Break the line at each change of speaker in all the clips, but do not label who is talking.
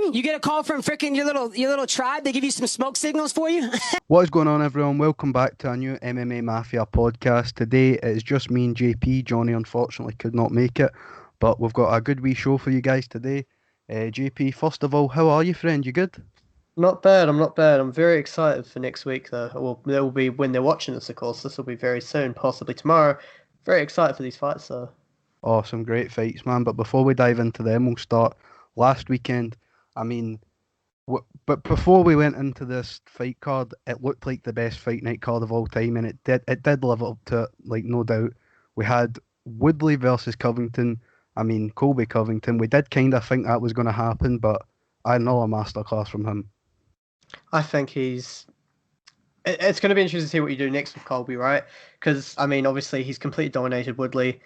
Logan? You get a call from frickin' your little tribe? They give you some smoke signals for you?
What is going on, everyone? Welcome back to a new MMA Mafia podcast. Today it is just me and JP. Johnny unfortunately could not make it, but we've got a good wee show for you guys today. JP, first of all, how are you, friend? You good?
Not bad, I'm not bad. I'm very excited for next week, though. Well, it will be when they're watching this, of course. This will be very soon, possibly tomorrow. Very excited for these fights, though.
Oh, some great fights, man. But before we dive into them, we'll start last weekend. I mean, but before we went into this fight card, it looked like the best fight night card of all time, and it did live up to it, like, no doubt. We had Woodley versus Covington. I mean, Colby Covington. We did kind of think that was going to happen, but another masterclass from him.
I think it's going to be interesting to see what you do next with Colby, right? Because, I mean, obviously he's completely dominated Woodley,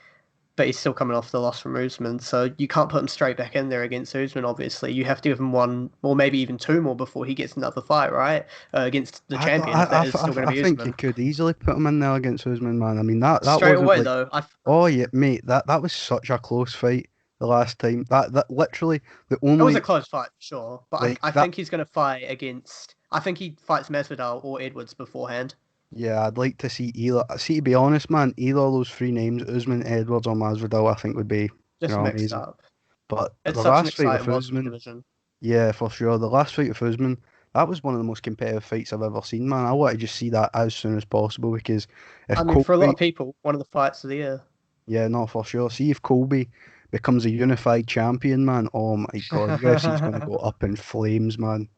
but he's still coming off the loss from Usman, so you can't put him straight back in there against Usman, obviously. You have to give him one, or maybe even two more before he gets another fight, right? Against the champion, if that is still going to be
I think
Usman.
you could easily put him in there against Usman, man. I mean, that
Straight
wasn't
away,
like,
though.
oh yeah, mate, that was such a close fight the last time. That literally the
It was
only
a close fight, for sure. But
like
I
that.
think he's going to fight against... I think he fights Masvidal or Edwards beforehand.
Yeah, I'd like to see either. See, to be honest, man, either of those three names, Usman, Edwards, or Masvidal, I think would be,
Just mixed
amazing.
up.
But
It's
the
such an
last fight with
exciting welterweight
Usman,
division.
yeah, for sure. The last fight with Usman, that was one of the most competitive fights I've ever seen, man. I want to just see that as soon as possible because if
I mean, for a lot
Colby,
of people, one of the fights of the year.
yeah, no, for sure. See if Colby becomes a unified champion, man. Oh my God, UFC's going to go up in flames, man.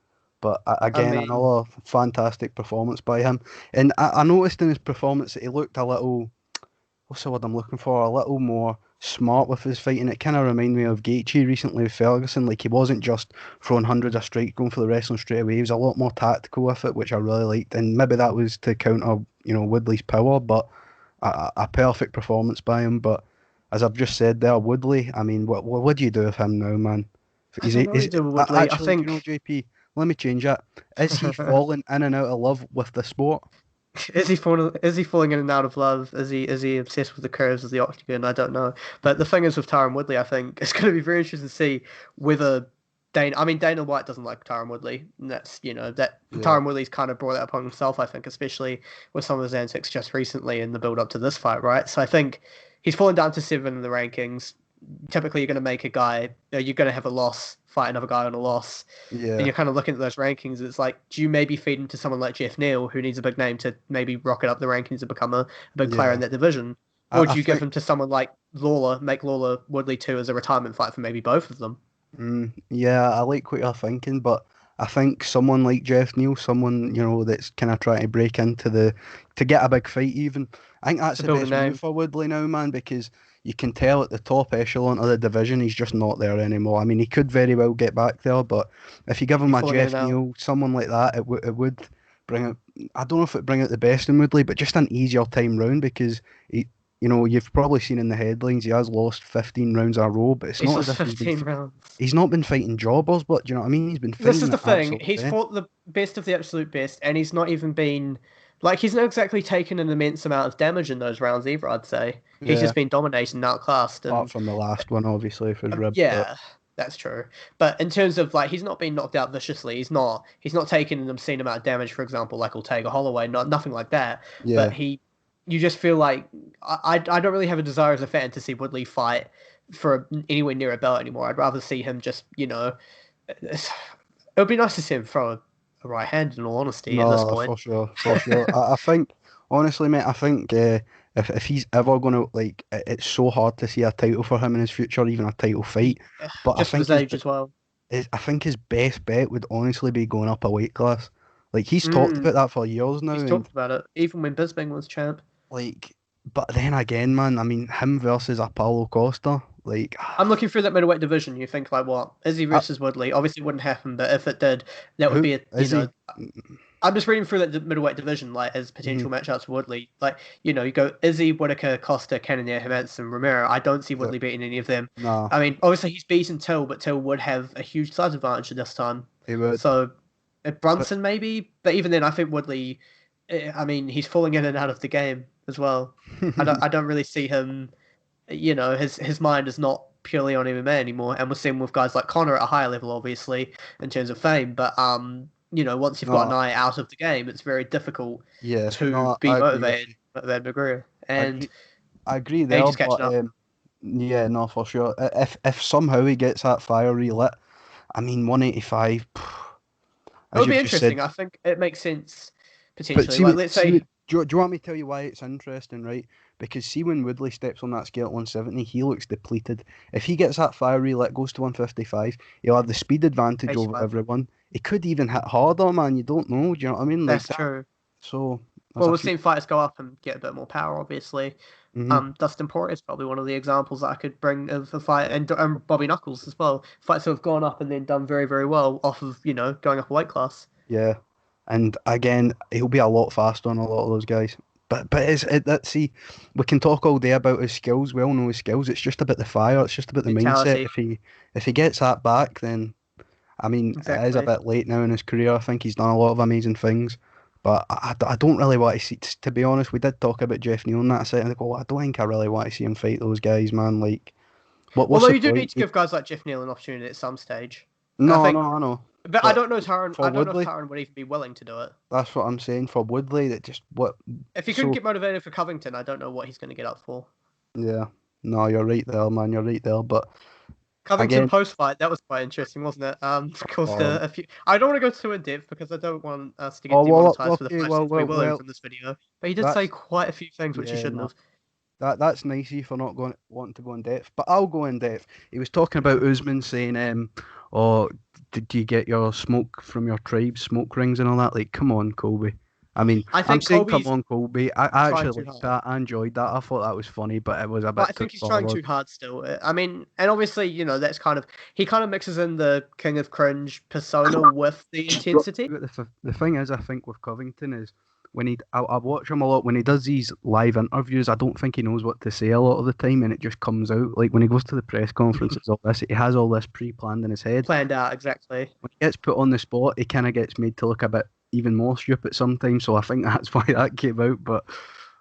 But
I
again,
mean,
another fantastic performance by him. And I noticed in his performance that he looked a little, what's the word I'm looking for? A little more smart with his fighting. It kind of reminded me of Gaethje recently with Ferguson. Like he wasn't just throwing hundreds of strikes, going for the wrestling straight away. He was a lot more tactical with it, which I really liked. And maybe that was to counter, Woodley's power. But a perfect performance by him. But as I've just said there, Woodley. I mean, what do you do with him now, man?
I don't know what to do with Woodley. I
Actually,
think
JP? Let me change that. Is he falling in and out of love with the sport?
is he falling in and out of love? Is he obsessed with the curves of the octagon? I don't know. But the thing is with Tyron Woodley, I think it's going to be very interesting to see whether Dana White doesn't like Tyron Woodley. And that's that
Yeah.
Tyron Woodley's kind of brought that upon himself. I think, especially with some of his antics just recently in the build up to this fight, right? So I think he's fallen down to 7 in the rankings. Typically, you're going to make a guy, you're going to have a loss, fight another guy on a loss, and
Yeah,
you're kind of looking at those rankings. It's like, do you maybe feed him to someone like Jeff Neal, who needs a big name to maybe rocket up the rankings and become a big player
yeah.
in that division? Or
I
do you give
think.
him to someone like Lawler, make Lawler Woodley 2 as a retirement fight for maybe both of them?
Yeah, I like what you're thinking, but I think someone like Jeff Neal, someone, that's kind of trying to break into to get a big fight even. I think that's
To
the
build a
best move
name.
for Woodley now, man, because you can tell at the top echelon of the division, he's just not there anymore. I mean, he could very well get back there, but if you give him
He's
a
falling in
Jeff
and out.
Neal, someone like that, it would bring out, I don't know if it bring out the best in Woodley, but just an easier time round because you've probably seen in the headlines he has lost 15 rounds in a row, but it's
He's
not as
lost
if
15 rounds.
he's not been fighting jobbers, but do you know what I mean? He's been
This
fighting
is the
the
thing.
absolute
He's
best.
fought the best of the absolute best, and he's not even been like he's not exactly taken an immense amount of damage in those rounds either. I'd say he's
Yeah,
just been dominated and outclassed,
apart
and
from the last one, obviously, for his rib. But
yeah, that's true. But in terms of like, he's not been knocked out viciously. He's not taken an obscene amount of damage, for example, like Ortega Holloway. Nothing like that. But
yeah,
you just feel like I don't really have a desire as a fan to see Woodley fight for anywhere near a belt anymore. I'd rather see him just, it would be nice to see him throw a right hand. In all honesty, at this
no,
point.
for sure, for sure. I think, honestly, mate, I think if he's ever gonna like, it's so hard to see a title for him in his future, even a title fight. But I
Just with
think
his age as well.
I think his best bet would honestly be going up a weight class. Like he's talked
Mm,
about that for years now,
he's
and
talked about it, even when Bisping was champ.
like, but then again, man, I mean, him versus Apollo Costa, like,
I'm looking through that middleweight division. You think like what? Izzy versus Woodley. Obviously, it wouldn't happen, but if it did, that would
who
be a
is he?
I'm just reading through that middleweight division like as
Mhm,
potential matchups for Woodley. Like you go Izzy, Whitaker, Costa, Cannonier, Hermansson, Romero. I don't see
yeah,
Woodley beating any of them.
nah,
I mean, obviously he's beaten Till, but Till would have a huge size advantage at this time.
he would.
So
But
Brunson maybe, but even then, I think Woodley. I mean, he's falling in and out of the game as well. I don't really see him. His mind is not purely on MMA anymore, and we're seeing with guys like Conor at a higher level, obviously in terms of fame. But once you've got an
No,
eye out of the game, it's very difficult
yeah,
to
no,
be
I agree with you.
motivated McGregor,
I
and
agree, I agree there,
age is catching
but
up.
yeah, no, for sure. If somehow he gets that fire relit, I mean, 185,
It
as
would be
you've just said.
interesting. I think it makes sense
But
potentially. Like, let's say,
do you want me to tell you why it's interesting, right? Because see, when Woodley steps on that scale at 170, he looks depleted. If he gets that fire relit, goes to 155, he'll have the speed advantage over
85.
everyone. He could even hit harder, man. You don't know. Do you know what I mean? Like
That's
that.
true.
So there's
Well,
a
we've
few.
seen fighters go up and get a bit more power, obviously.
Hmm.
Dustin Poirier is probably one of the examples that I could bring of a fight, and Bobby Knuckles as well. Fights who have gone up and then done very, very well off of, going up a weight class.
Yeah, and again, he'll be a lot faster on a lot of those guys. But see, we can talk all day about his skills. We all know his skills. It's just about the fire. It's just about the mindset.
Mentality.
If he gets that back, then I mean, it is a
Exactly.
bit late now in his career. I think he's done a lot of amazing things, but I don't really want to see. To be honest, we did talk about Jeff Neal in that set, and I go, I don't think I really want to see him fight those guys, man. Like, what's
Although
the
you do need
point?
to give guys like Jeff Neal an opportunity at some stage. And I
No,
think,
no, I know,
but I
but
don't know Taron.
for
I don't know if
Woodley,
Taron would even be willing to do it.
that's what I'm saying. For Woodley, that just what.
If he couldn't
So
get motivated for Covington, I don't know what he's going to get up for.
yeah, no, you're right there, man. You're right there, but
Covington
again,
post fight, that was quite interesting, wasn't it? Caused
um,
a few. I don't want to go too in depth because I don't want us to get
oh well,
demonetized for the
okay,
5 cents we will lose
well,
in this video. But he did say
that's
quite a few things which he
yeah,
shouldn't
no.
have.
That's nice of you for not going wanting to go in depth, but I'll go in depth. He was talking about Usman saying, "Oh, did you get your smoke from your tribe, smoke rings and all that?" Like, come on, Colby. I mean,
I
I'm
think
saying, come
Colby's
on, Colby. I
trying
actually
too
liked
hard.
that. I enjoyed that. I thought that was funny, but it was a
But I
bit put
think he's trying
forward.
too hard still. I mean, and obviously, that's he kind of mixes in the King of Cringe persona with the intensity.
But the thing is, I think with Covington is when I watch him a lot when he does these live interviews. I don't think he knows what to say a lot of the time, and it just comes out. Like when he goes to the press conferences, all this he has all this pre-planned in his head.
Planned out, exactly.
When he gets put on the spot, he kind of gets made to look a bit even more stupid sometimes. So I think that's why that came out. But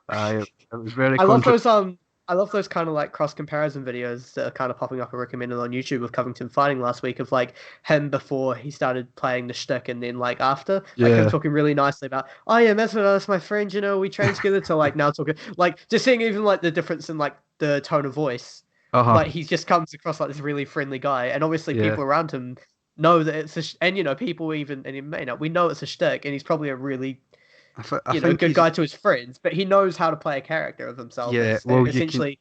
it was very
I love
controversial.
those I love those kind of like cross comparison videos that are kind of popping up and recommended on YouTube with Covington fighting last week of like him before he started playing the shtick and then like after like him
Yeah.
talking really nicely about oh yeah that's my friend, we train together, to like now talking like just seeing even like the difference in like the tone of voice.
Uh-huh.
Like he just comes across like this really friendly guy, and obviously
Yeah.
people around him know that it's and people even and he may not, we know it's a shtick, and he's probably a really
I think
good
he's
guy to his friends, but he knows how to play a character of himself.
yeah.
It's
Well, you can
essentially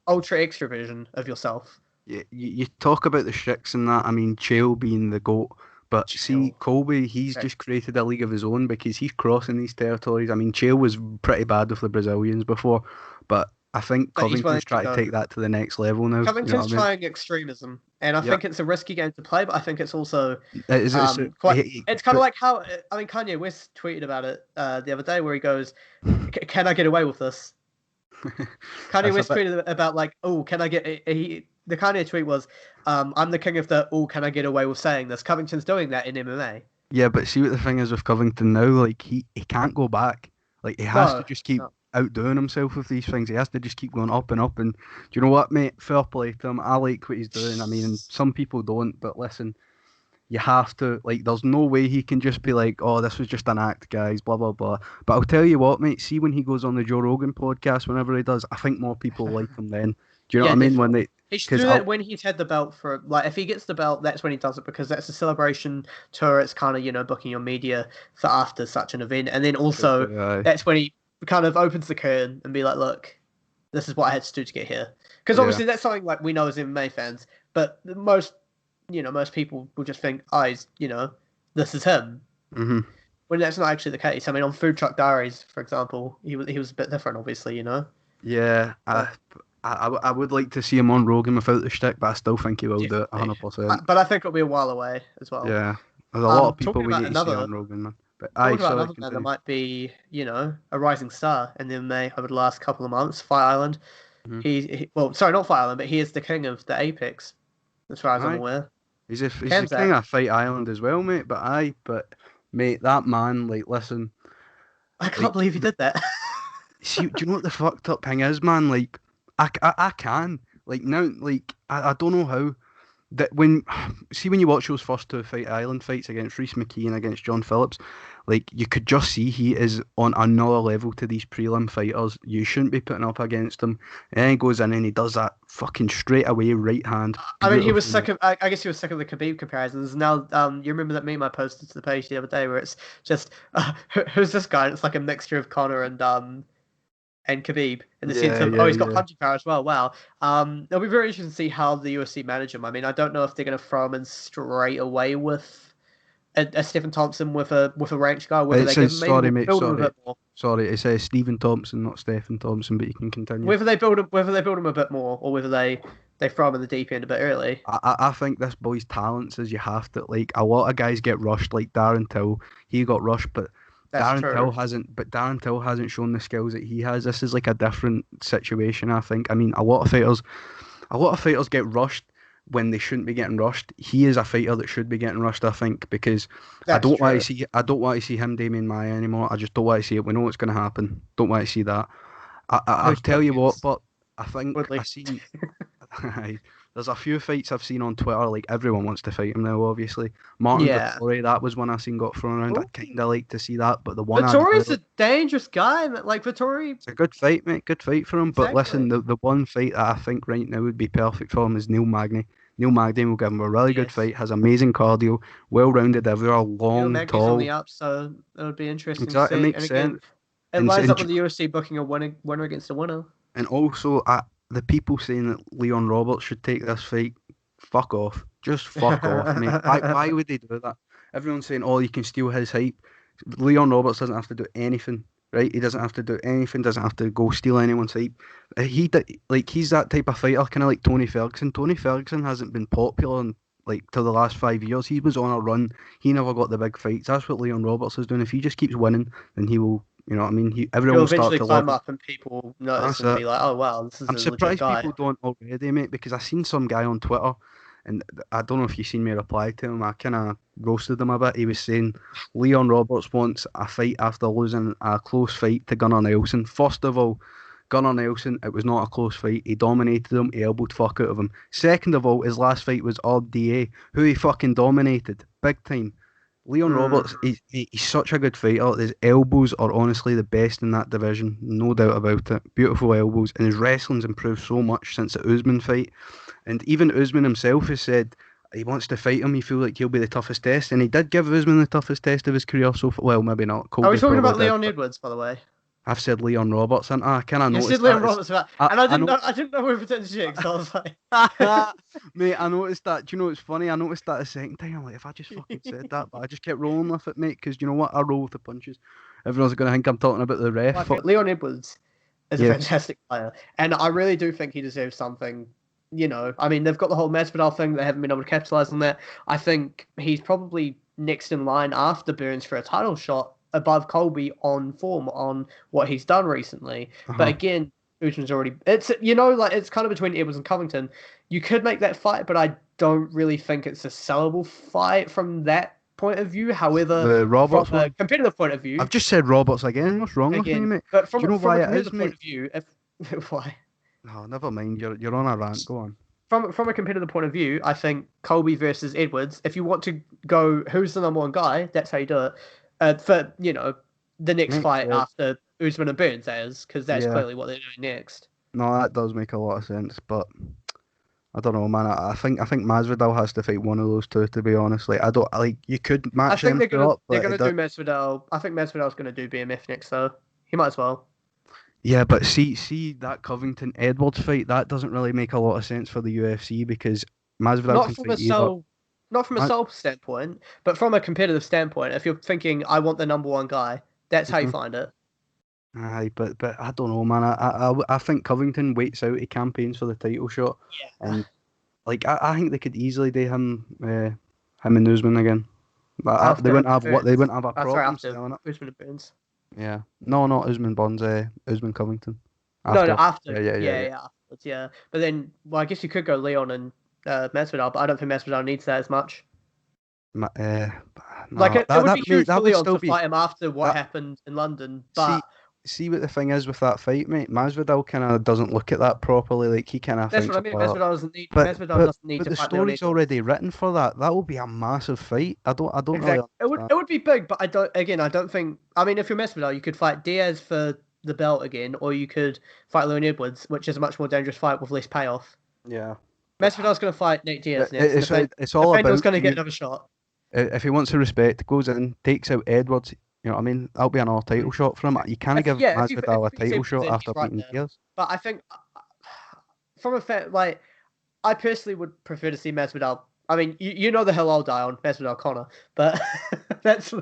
ultra extra version of yourself.
you talk about the Strix and that. I mean, Chael being the GOAT, but see,
Chill.
Colby, he's
Okay.
just created a league of his own because he's crossing these territories. I mean, Chael was pretty bad with the Brazilians before, but I think
But he's willing
Covington's
to
trying to
go.
take that to the next level now. You know
Covington's
what I mean?
trying extremism, and I
Yeah.
think it's a risky game to play. But I think it's also
Quite.
It's kind of like how I mean Kanye West tweeted about it the other day, where he goes, "Can I get away with this?" Kanye West tweeted about like, "Oh, can I get?" The Kanye tweet was, "I'm the king of the. Oh, can I get away with saying this?" Covington's doing that in MMA.
Yeah, but see what the thing is with Covington now. Like he can't go back. Like he has to
No,
just keep
no.
outdoing himself with these things. He has to just keep going up and up. And do you know what, mate? Fair play to him. I like what he's doing. I mean, some people don't, but listen, you have to like. There's no way he can just be like, "Oh, this was just an act, guys." Blah blah blah. But I'll tell you what, mate. See when he goes on the Joe Rogan podcast, whenever he does, I think more people like him then. Do you know
Yeah,
what I mean? When
definitely.
they,
He should
because
do that when he's had the belt for like if he gets the belt, that's when he does it because that's a celebration tour. It's kind of booking your media for after such an event, and then also that's when he kind of opens the curtain and be like, "Look, this is what I had to do to get here." Because obviously that's something like we know as MMA fans, but most people will just think, "Oh, this is him."
Mm-hmm.
When that's not actually the case. I mean, on Food Truck Diaries, for example, he was a bit different, obviously.
Yeah, I would like to see him on Rogan without the shtick, but I still think he will do it
Definitely.
100%.
But I think it'll be a while away as well.
Yeah, there's a lot of people
Talking
we
about
need to see
another
on Rogan, man. But
talking
aye,
about
sorry,
another man that
continue.
might be, a rising star in the MMA over the last couple of months, Fight Island.
Mhm.
Well, sorry, not Fight Island, but he is the king of the Apex, as far as I'm
Aye,
aware.
he's the king of Fight Island as well, mate. But mate, that man, like, listen,
I can't
like,
believe he did that.
see, do you know what the fucked up thing is, man? Like, I can. Like now, like I don't know how that when when you watch those first two Fight Island fights against Reece McKee and against John Phillips, like you could just see he is on another level to these prelim fighters. You shouldn't be putting up against him. And then he goes in and he does that fucking straight away right hand.
I mean, he was
Beautiful.
sick of. I guess he was sick of the Khabib comparisons. Now, you remember that meme I posted to the page the other day where it's just who's this guy? And it's like a mixture of Conor and Khabib in the sense
Yeah,
of,
yeah,
he's got
yeah.
punching power as well. Wow. It'll be very interesting to see how the UFC manage him. I mean, I don't know if they're going to throw him in straight away with a Stephen Thompson with a ranked guy. Whether
It
they give
says
him, maybe
sorry,
we'll
mate.
build him a
Sorry,
bit more.
sorry. It says Stephen Thompson, not Stephen Thompson. But you can continue.
Whether they build him a bit more, or whether they throw him in the deep end a bit early.
I think this boy's talents is you have to like a lot of guys get rushed like Darren Till. He got rushed, but
That's true.
Darren Till hasn't shown the skills that he has. This is like a different situation, I think. I mean, a lot of fighters get rushed when they shouldn't be getting rushed. He is a fighter that should be getting rushed, I think, because
That's true.
I don't want to see him Damien Maya anymore. I just don't want to see it. We know what's going to happen. Don't want to see that. I'll
Who's
tell you what,
against
but I think
Woodley?
I seen. There's a few fights I've seen on Twitter. Like everyone wants to fight him now. Obviously, Martin
Yeah.
Vittori. That was one I seen got thrown around. I
Ooh.
kind of like to see that, but the one I
Vittori's
really,
a dangerous guy, man. Like Vittori,
it's a good fight, mate. Good fight for him. But listen,
exactly.
the one fight that I think right now would be perfect for him is Neil Magny. Neil Magny will give him a really good
Yes.
fight. Has amazing cardio, well-rounded, everywhere,
Neil
long,
Magny's on the
tall.
up, so it would be interesting to
Exactly, it
see.
makes
And again,
sense.
it
And,
lines
and
up with the UFC booking a winner against a winner.
And also, the people saying that Leon Roberts should take this fight, fuck off. Just fuck off, mate. Why would they do that? Everyone's saying, oh, you can steal his hype. Leon Roberts doesn't have to do anything, right? He doesn't have to do anything, doesn't have to go steal anyone's hype. He's that type of fighter, kind of like Tony Ferguson. Tony Ferguson hasn't been popular in, like, till the last 5 years. He was on a run. He never got the big fights. That's what Leon Roberts is doing. If he just keeps winning, then he will, you know what I mean? Everyone
He'll
will start
eventually
to love
climb
him.
up, and people will notice
That's
and
it.
be like, "Oh wow, this is
I'm
a legit
surprised
guy."
people don't already, mate, because I seen some guy on Twitter, and I don't know if you seen me reply to him. I kind of roasted him a bit. He was saying Leon Roberts wants a fight after losing a close fight to Gunnar Nelson. First of all, Gunnar Nelson, it was not a close fight. He dominated him. He elbowed fuck out of him. Second of all, his last fight was RDA, who he fucking dominated big time. Leon
Mm.
Roberts, he's such a good fighter. His elbows are honestly the best in that division, no doubt about it. Beautiful elbows, and his wrestling's improved so much since the Usman fight. And even Usman himself has said he wants to fight him. He feels like he'll be the toughest test, and he did give Usman the toughest test of his career so far. Well, maybe not.
Are we
Colby
talking
probably
about
did,
Leon
but
Edwards, by the way?
I've said Leon Roberts, and I kind of
You said
noticed
Leon
that.
Roberts,
I,
and I
I
didn't
know.
know. I didn't know we were to interject. So I was like,
Mate, I noticed that. Do you know what's funny? I noticed that a second time. I'm like, if I just fucking said that, but I just kept rolling with it, mate, because you know what? I roll with the punches. Everyone's going to think I'm talking about the ref.
like Leon Edwards is a
Yeah.
fantastic player, and I really do think he deserves something. You know, I mean, they've got the whole Masvidal thing; they haven't been able to capitalize on that. I think he's probably next in line after Burns for a title shot, above Colby on form on what he's done recently. But
Uh-huh.
again, Usman's already. It's like it's kind of between Edwards and Covington. You could make that fight, but I don't really think it's a sellable fight from that point of view. However,
The
from
Roberts
a
one.
competitive point of view,
I've just said Roberts again. What's wrong with me,
again,
mate?
but
Do you know
from a
why it is,
competitive point
mate?
of view, if why?
Oh, never mind. You're on a rant. Go on.
From a competitive point of view, I think Colby versus Edwards. If you want to go, who's the number one guy? That's how you do it. For the next
Makes
fight
sense.
after Usman and Burns, that is, because that's
Yeah.
clearly what they're doing next.
No, that does make a lot of sense, but I don't know, man. I think Masvidal has to fight one of those two. To be honest, like I don't like you could
I
match
think
them
they're
two
gonna
up,
they're
but
gonna do Masvidal. I think Masvidal's gonna do BMF next, though. He might as well.
yeah, but see that Covington Edwards fight that doesn't really make a lot of sense for the UFC because Masvidal
Not
can
from a
fight either.
soul, not from a
Ma-
soul standpoint, but from a competitive standpoint. If you're thinking, I want the number one guy, that's how you
Mhm.
find it.
Aye, but I don't know, man. I think Covington waits out. He campaigns for the title shot,
Yeah.
and like I think they could easily do him and Usman again. But they
After
wouldn't have what they
Burns.
wouldn't have a
Oh, sorry,
problem
after
selling it.
Usman and Burns.
Yeah, no, not Usman Bonds, Usman Covington.
No,
After,
after.
yeah, yeah, yeah,
Yeah,
yeah.
yeah, afterwards, yeah. But then, well, I guess you could go Leon and Masvidal, but I don't think Masvidal needs that as much.
Ma-
Like,
no,
it would be
mate,
huge for
that would
Leon
still
to
be
fight him after what
that.
happened in London,
See,
but
see what the thing is with that fight, mate. Masvidal kind of doesn't look at that properly. Like he kind of
That's
thinks,
what I mean.
well,
Masvidal doesn't need
but
to
the
fight Leon
story's
Edwards.
already written for that. That will be a massive fight. I don't really
Exactly.
understand.
It would be big, but I don't think. I mean, if you're Masvidal, you could fight Diaz for the belt again, or you could fight Leon Edwards, which is a much more dangerous fight with less payoff.
Yeah, but
Masvidal's going to fight Nate Diaz next.
it's all
Nathaniel's
about
going to get
you.
another shot.
If he wants to respect, goes in, takes out Edwards. You know what I mean? That'll be another title shot for him. You can't give Masvidal a
If he
title
seems
shot
in,
after
he's right
beating
there.
Diaz.
But I think from a fair, like, I personally would prefer to see Masvidal. I mean, you know the hill I'll die on, Masvidal Connor, but that's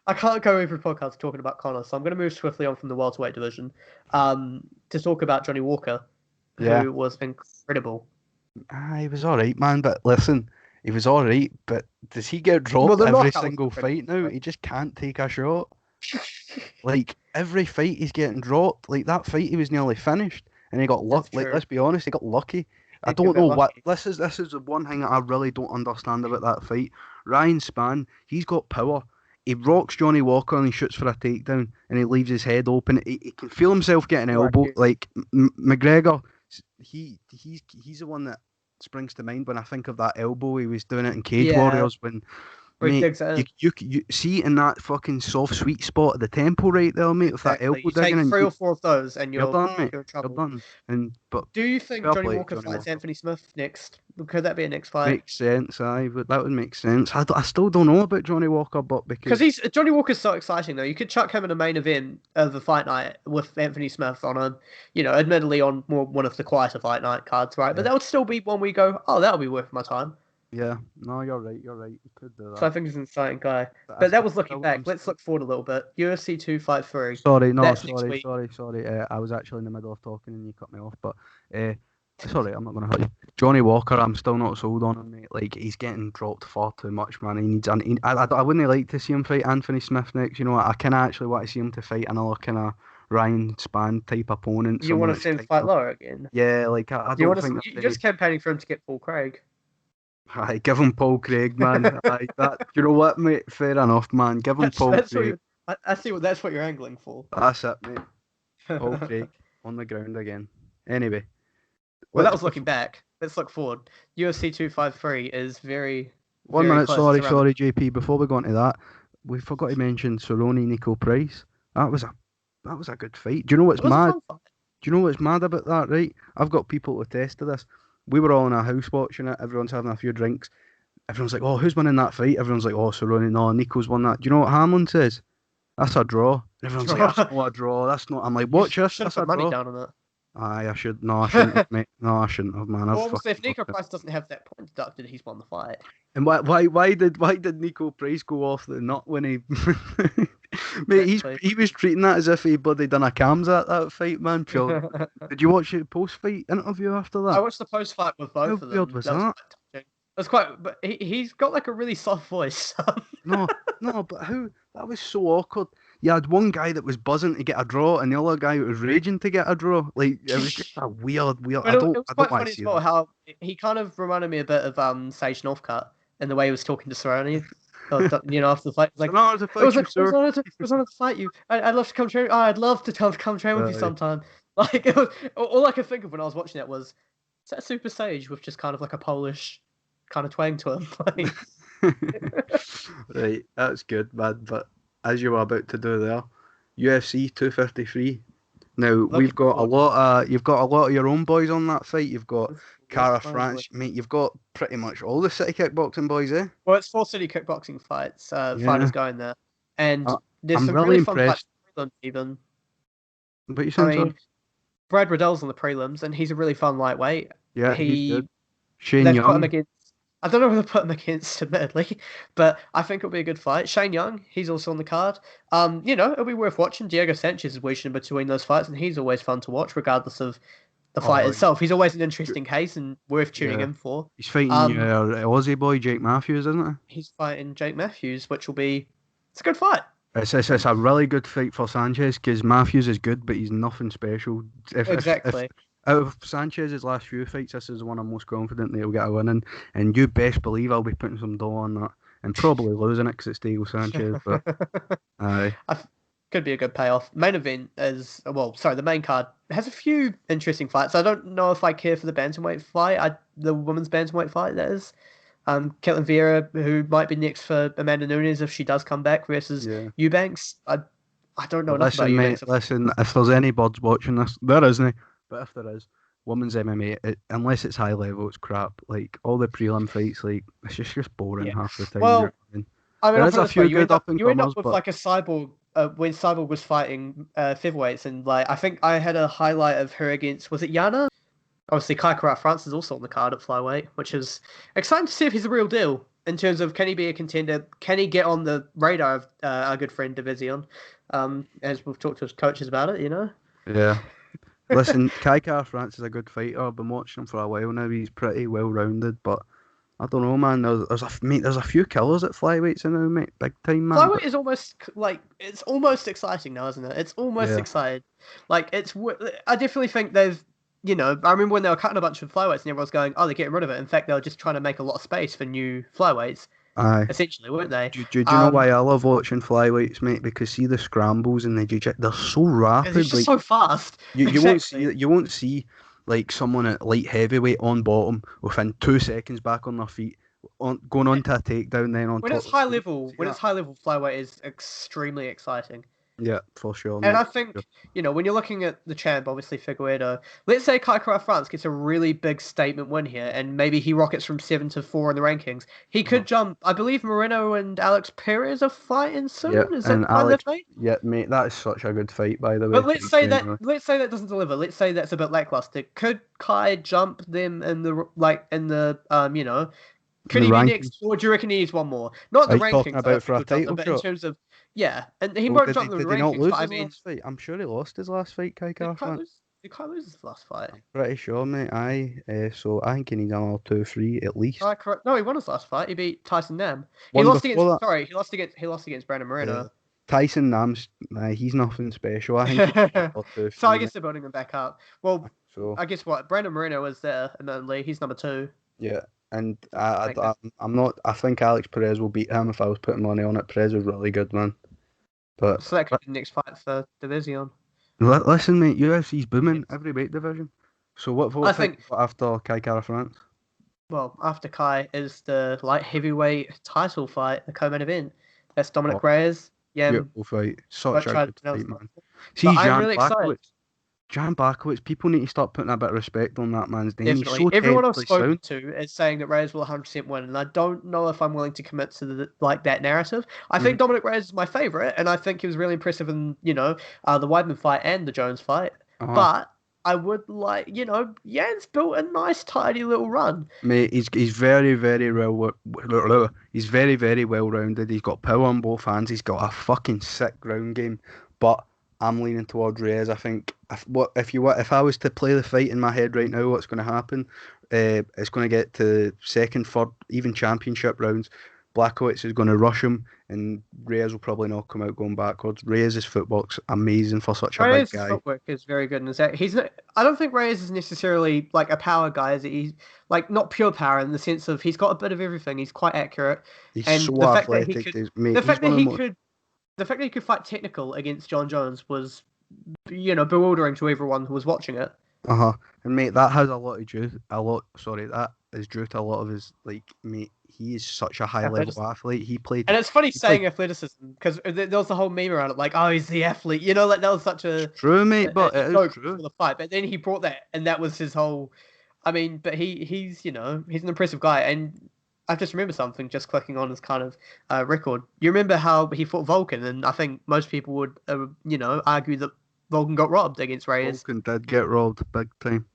I can't go every podcast talking about Connor, so I'm going to move swiftly on from the welterweight division to talk about Johnny Walker,
Yeah.
who was incredible.
He was all right, man. But listen, he was all right. But does he get dropped
the
every
knockout was
single fight
incredible,
now?
right?
He just can't take a shot. Like every fight he's getting dropped. Like that fight he was nearly finished, and he got lucky. Like
true.
let's be honest, he got lucky. I
He got
don't know what
lucky.
this is. This is the one thing that I really don't understand about that fight. Ryan Spann, he's got power. He rocks Johnny Walker and he shoots for a takedown and he leaves his head open. He can feel himself getting
Right,
elbowed.
yeah.
Like McGregor, he's the one that springs to mind when I think of that elbow. He was doing it in Cage
Yeah.
Warriors when.
Where he
Mate,
digs it in.
you see in that fucking soft sweet spot at the temple right there, mate, with that
Exactly.
elbow
You take
digging, and
3 or 4 of those, and
you're done, mate.
you're in
You're
trouble.
done. But
Do you think
fair
Johnny
play to
Walker
Johnny
fights
Walker.
Anthony Smith next? Could that be a next fight?
Makes sense, that would make sense. I still don't know about Johnny Walker, but
Because Johnny Walker's so exciting though. You could chuck him in a main event of the fight night with Anthony Smith on a, admittedly on one of the quieter fight night cards, right? But that would still be one we go, oh, that'll be worth my time.
Yeah, no, you're right. You could do that.
So I think he's an exciting guy. But that was looking back. Let's look forward a little bit. UFC 253.
Sorry, no,
That's next week.
sorry. I was actually in the middle of talking and you cut me off. But sorry, I'm not gonna hurt you. Johnny Walker, I'm still not sold on him, mate. Like he's getting dropped far too much, man. He needs. I wouldn't like to see him fight Anthony Smith next. You know, I kind of actually want to see him to fight another kind of Ryan Spann type opponent.
You want to see him fight lower again?
Yeah, like I don't think
you're just campaigning for him to get Paul Craig.
Aye, give him Paul Craig, man. Aye, you know what, mate? Fair enough, man. Give him Paul Craig.
I see what that's what you're angling for.
That's it, mate. Paul Craig on the ground again. Anyway.
Well, that was looking back. Let's look forward. UFC 253 is very.
1 minute, sorry, JP. Before we go into that, we forgot to mention Cerrone Nico Price. That was a good fight. Do you know what's mad? Do you know what's mad about that? Right, I've got people to attest to this. We were all in a house watching it. Everyone's having a few drinks. Everyone's like, "Oh, who's winning that fight?" Everyone's like, "Oh, Cerrone. No, Nico's won that." Do you know what Hamlin says? That's a draw. And everyone's like, "That's not a draw. That's not." I'm like, "Watch this. That's a
money
draw."
down on it.
Aye, I should. No, I shouldn't have, mate. No, I shouldn't have, man.
Well, obviously, if Nico Price doesn't have that point deducted, he's won the fight.
And why did Nico Price go off the nut when he? Mate, he was treating that as if he bloody done a cams at that fight, man. Pure. Did you watch the post-fight interview after that?
I watched the post-fight with both of them.
How weird was that?
That's quite. But he's got like a really soft voice.
No, but that was so awkward. You had one guy that was buzzing to get a draw, and the other guy was raging to get a draw. Like it was just a weird.
But it was quite funny as well how he kind of reminded me a bit of Sage Northcutt in the way he was talking to Cerrone. After the fight, like it was honored to fight you. I'd love to come train. I'd love to come train with you sometime. Like it was all I could think of when I was watching it was, is that Super Sage with just kind of like a Polish kind of twang to him.
Right, that's good, man. But as you were about to do there, UFC 253. Now you've got a lot of your own boys on that fight. You've got Cara France, mate. You've got pretty much all the city kickboxing boys, eh?
Well, it's 4 city kickboxing fights. Fighters going there, and there's
I'm
some
really
really fun
impressed.
fights even.
But you saying
Brad Riddell's on the prelims, and he's a really fun lightweight.
Yeah, he's good. Shane
Put
Young.
him against. I don't know who to put him against, admittedly, but I think it'll be a good fight. Shane Young, he's also on the card. It'll be worth watching. Diego Sanchez is wedged in between those fights, and he's always fun to watch, regardless of the fight itself. He's always an interesting case and worth tuning in for.
He's fighting Aussie boy Jake Matthews, isn't it?
He's fighting Jake Matthews, which will be. It's a good fight.
It's a really good fight for Sanchez because Matthews is good, but he's nothing special.
Exactly.
Out of Sanchez's last few fights, this is the one I'm most confident that he'll get a win in. And you best believe I'll be putting some dough on that. And probably losing it because it's Diego Sanchez. But aye.
Could be a good payoff. Main event is the main card has a few interesting fights. I don't know if I care for the bantamweight fight. The women's bantamweight fight that is. Caitlin Vieira, who might be next for Amanda Nunes if she does come back versus
Yeah.
Eubanks. I don't know enough about
Listen,
Eubanks.
mate, listen, if there's any birds watching this, there isn't, but if there is, women's MMA, unless it's high level, it's crap. Like, all the prelim fights, like, it's just boring
Yeah.
half the time.
Well,
you know what I mean?
I mean,
There
I'll
is
put it
a
this way,
few good up and
you end up
comers,
with
but
like a Cyborg when Cyborg was fighting featherweights, and like I think I had a highlight of her against, was it Yana? Obviously, Kai Kara France is also on the card at flyweight, which is exciting to see if he's a real deal in terms of can he be a contender? Can he get on the radar of our good friend Division? As we've talked to his coaches about it, you know.
yeah. Listen, Kai Kara France is a good fighter. I've been watching him for a while now. He's pretty well rounded, but I don't know, man. There's a few killers at flyweights now, mate. Big time, man.
Flyweight is almost like it's almost exciting now, isn't it? It's almost
Yeah.
exciting. Like I definitely think they've. I remember when they were cutting a bunch of flyweights and everyone was going, "Oh, they're getting rid of it." In fact, they were just trying to make a lot of space for new flyweights,
Aye.
essentially, weren't they?
Do you know why I love watching flyweights, mate? Because see the scrambles and the jiu-jitsu, they're so rapid.
It's just so fast.
You won't see like someone at light heavyweight on bottom within 2 seconds back on their feet, going on to a takedown, then on
When
top.
it's high level,
See that?
flyweight is extremely exciting.
Yeah, for sure.
And
Mate.
I think, when you're looking at the champ, obviously Figueiredo, let's say Kai Kara France gets a really big statement win here, and maybe he rockets from 7 to 4 in the rankings. He could jump. I believe Moreno and Alex Perez are fighting soon.
Yeah,
Is that
and
fight
Alex,
they've made?
yeah, mate, that is such a good fight, by the way.
But let's say that doesn't deliver. Let's say that's a bit lackluster. Could Kai jump them in the could he be next, or do you reckon he needs one more? Not
Are
the
you talking
rankings,
about for a title
but in
shot?
terms of and he
Well,
won't jump them in
did
the
he not
rankings.
lose
But I
his
mean,
last fight? I'm sure he lost his last fight, Kai Kara France.
did Kai lose his last fight?
Pretty sure, mate. So I think he needs another 2-3 at least.
No, he won his last fight. He beat Tyson Nam. He
One
lost
before
against.
that.
Sorry, he lost against Brandon Moreno.
Yeah. Tyson Nam's, he's nothing special. I think he's another 2-3.
So I guess they're building him back up. Well,
So
I guess what Brandon Moreno is there, and then he's number 2.
yeah, and I'm not. I think Alex Perez will beat him if I was putting money on it. Perez is really good, man. But
So that could be the next fight for Division.
listen, mate, UFC's booming every weight division. So what
I think
after Kai Kara France?
Well, after Kai is the light heavyweight title fight, the co-main event. That's Dominic
Oh,
Reyes. Yeah,
Beautiful fight. Such a
tried
good
to pronounce
fight, man.
that.
See,
But I'm really excited.
Jan Barkowitz, people need to start putting a bit of respect on that man's name.
Definitely.
He's so
Everyone I've
technically
spoken
sound.
to is saying that Reyes will 100% win, and I don't know if I'm willing to commit to that narrative. I think Dominic Reyes is my favorite, and I think he was really impressive in the Weidman fight and the Jones fight.
Uh-huh.
But I would like, Jan's built a nice, tidy little run.
Mate, he's very, very he's very, very well rounded. He's got power on both hands. He's got a fucking sick ground game. But I'm leaning towards Reyes. I think if I was to play the fight in my head right now, what's going to happen? It's going to get to second, third, even championship rounds. Blachowicz is going to rush him, and Reyes will probably knock him out going backwards. Reyes' footwork's amazing for such a
Reyes'
big guy.
footwork is very good, and I don't think Reyes is necessarily like a power guy. He's like not pure power in the sense of he's got a bit of everything. He's quite accurate.
He's
and
so
the fact
athletic.
The fact that he could fight technical against John Jones was, bewildering to everyone who was watching it.
And mate, that has that is due to a lot of his mate. He is such a high level athlete. He played,
and it's funny saying athleticism because there was the whole meme around it, like, oh, he's the athlete. Like that was such a
true, mate. But it is true.
For the fight, but then he brought that, and that was his whole. I mean, but he's he's an impressive guy, and I just remember something just clicking on his kind of record. You remember how he fought Vulcan, and I think most people would argue that Vulcan got robbed against Reyes.
Vulcan did get robbed big time.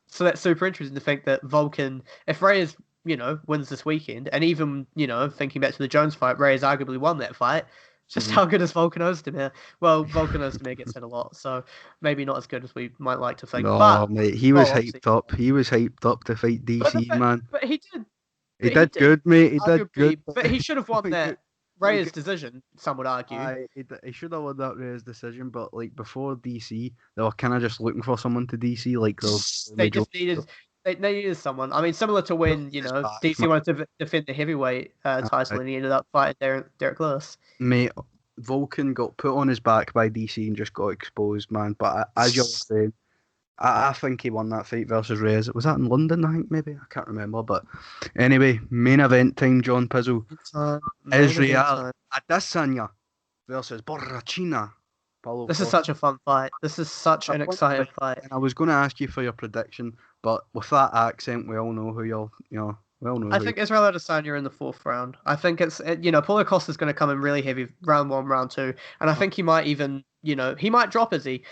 So that's super interesting to think that Vulcan, if Reyes, wins this weekend, and even, thinking back to the Jones fight, Reyes arguably won that fight. Just how good is Volkan Ozdemir? Well, Volkan Ozdemir gets hit a lot, so maybe not as good as we might like to think.
No,
but,
mate, he was hyped up. He was hyped up to fight DC, man.
But he did.
He did good, mate. He did good.
But he should have won that Reyes decision, some would argue.
He should have won that Reyes decision, but before DC, they were kind of just looking for someone to DC.
They needed someone. I mean, similar to when DC wanted to defend the heavyweight title, and he ended up fighting Derek Lewis.
Mate, Vulcan got put on his back by DC and just got exposed, man. But as you're saying, I think he won that fight versus Reyes. Was that in London? I think maybe I can't remember. But anyway, main event time. John Pizzle, Israel Adesanya versus Borrachina. Paulo
This is
Costa.
such a fun fight. This is such an exciting fight.
And I was going to ask you for your prediction, but with that accent, we all know who you'll, we all know.
I think Israel Adesanya in the 4th round. I think Paulo Costa's going to come in really heavy round 1, round 2, and I think he might even, he might drop Izzy.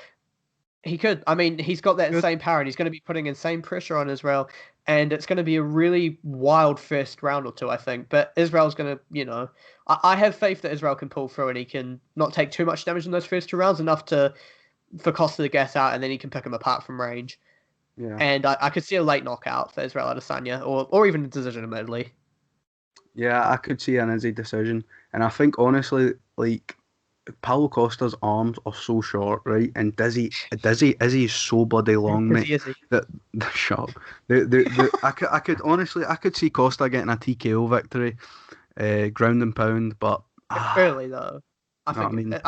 He could. I mean, he's got that insane power, and he's going to be putting insane pressure on Israel, and it's going to be a really wild first round or two, I think. But Israel's going to, I have faith that Israel can pull through, and he can not take too much damage in those first 2 rounds, enough for Costa to get out, and then he can pick him apart from range.
Yeah.
And I could see a late knockout for Israel Adesanya, or even a decision, admittedly.
Yeah, I could see an easy decision, and I think honestly, like, Paulo Costa's arms are so short, right? And Izzy is so bloody long, mate.
Izzy.
That shut up. I could see Costa getting a TKO victory, ground and pound, but
early though. I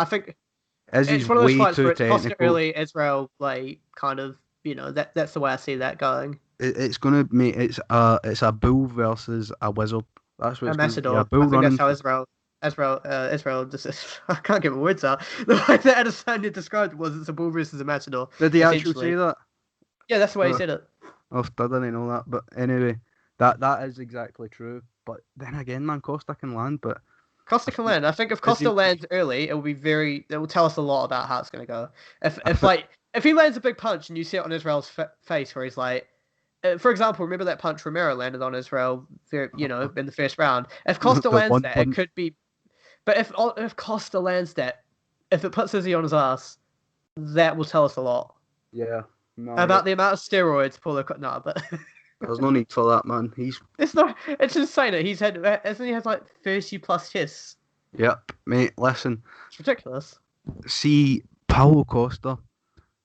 think
Izzy's
it's one of those
way
fights
too
where it's Costa
technical.
early, Israel late, kind of. That's the way I see that going.
It's gonna make it's a bull versus a wizard. That's what it's gonna be.
Matador.
A bull
I think
running.
that's how Israel just I can't get my words out. The way that Adesanya described it was it's a bull versus a matador.
Did he actually say that?
Yeah, that's the way he said it.
I didn't know that, but anyway, that is exactly true. But then again, man, Costa can land, but
Costa can land. I think if Costa lands early, it will tell us a lot about how it's going to go. If he lands a big punch and you see it on Israel's face where he's like, for example, remember that punch Romero landed on Israel, in the first round. If Costa lands that, it could be. But if Costa lands that, if it puts Izzy on his ass, that will tell us a lot.
Yeah.
About the amount of steroids Paulo. No, but
there's no need for that, man.
It's insane. He has like 30+ hits.
Yep, mate. Listen.
It's ridiculous.
See, Paulo Costa,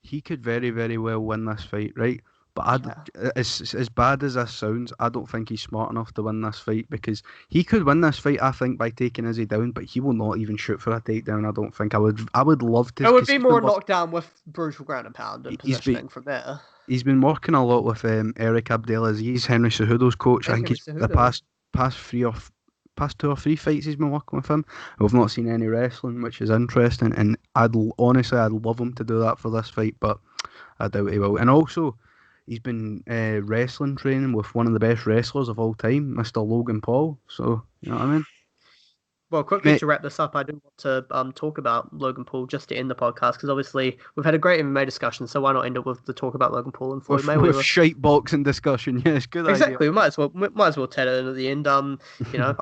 he could very, very well win this fight, right? But as bad as this sounds, I don't think he's smart enough to win this fight, because he could win this fight, I think, by taking Izzy down, but he will not even shoot for a takedown. I don't think. I would love to.
It would be more knockdown with brutal ground and pound and positioning from there.
He's been working a lot with Eric Abdelaziz, Henry Cejudo's coach. I think he's the past 2 or 3 fights he's been working with him. We've not seen any wrestling, which is interesting, and I'd love him to do that for this fight, but I doubt he will. And also, he's been wrestling training with one of the best wrestlers of all time, Mr. Logan Paul. So, you know what I mean?
Well, quickly to wrap this up, I do want to talk about Logan Paul just to end the podcast, because obviously we've had a great MMA discussion, so why not end up with the talk about Logan Paul and Floyd Mayweather?
With shite boxing discussion, yes, good idea.
Exactly, we might as well tat it in at the end. I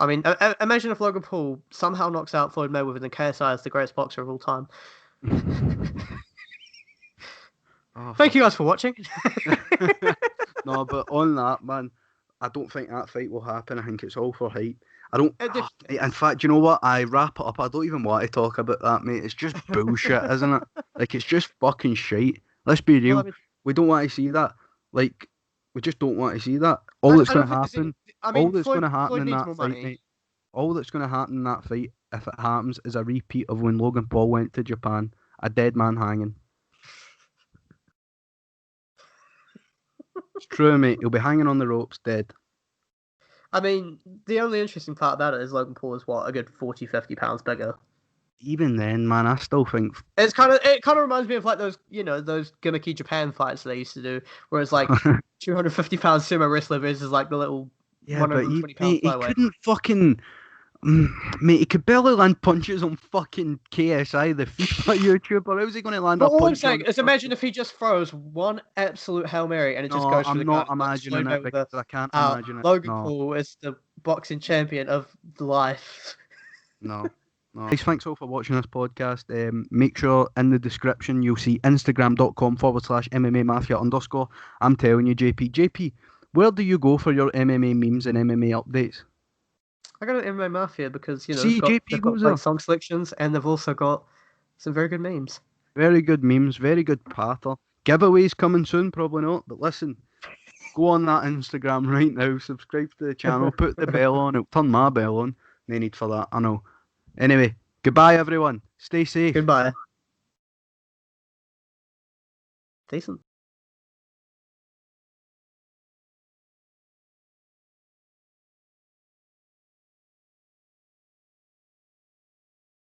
mean, imagine if Logan Paul somehow knocks out Floyd Mayweather, and KSI is the greatest boxer of all time. Thank you guys for watching.
No, but on that, man, I don't think that fight will happen. I think it's all for hype. In fact, you know what? I wrap it up. I don't even want to talk about that, mate. It's just bullshit, isn't it? Like, it's just fucking shite. Let's be real. Well, we don't want to see that. Like, we just don't want to see that. All that's going to happen in that fight, mate. All that's going to happen in that fight, if it happens, is a repeat of when Logan Paul went to Japan. A dead man hanging. It's true, mate. He'll be hanging on the ropes, dead.
I mean, the only interesting part about it is Logan Paul is a good 40-50 pounds bigger.
Even then, man, I still think
it kind of reminds me of like those gimmicky Japan fights they used to do, where it's like 250 pound sumo wrestler versus like the little 120 pound flyweight.
He couldn't fucking. Mate, he could barely land punches on fucking KSI, the FIFA YouTuber. How's he going to land a punch?
All I'm saying is, imagine if he just throws one absolute Hail Mary and it just goes through the gut.
I'm not imagining it, because I can't imagine it.
Logan Paul is the boxing champion of life.
No. Guys, thanks all for watching this podcast. Make sure in the description you'll see Instagram.com/MMA Mafia _. I'm telling you, JP, where do you go for your MMA memes and MMA updates?
I got an MMA Mafia because,
they've got
song selections, and they've also got some very good memes.
Very good memes, very good patter. Giveaways coming soon, probably not, but listen, go on that Instagram right now, subscribe to the channel, put the bell on, it'll turn my bell on. No need for that, I know. Anyway, Goodbye, everyone. Stay safe.
Goodbye. Decent.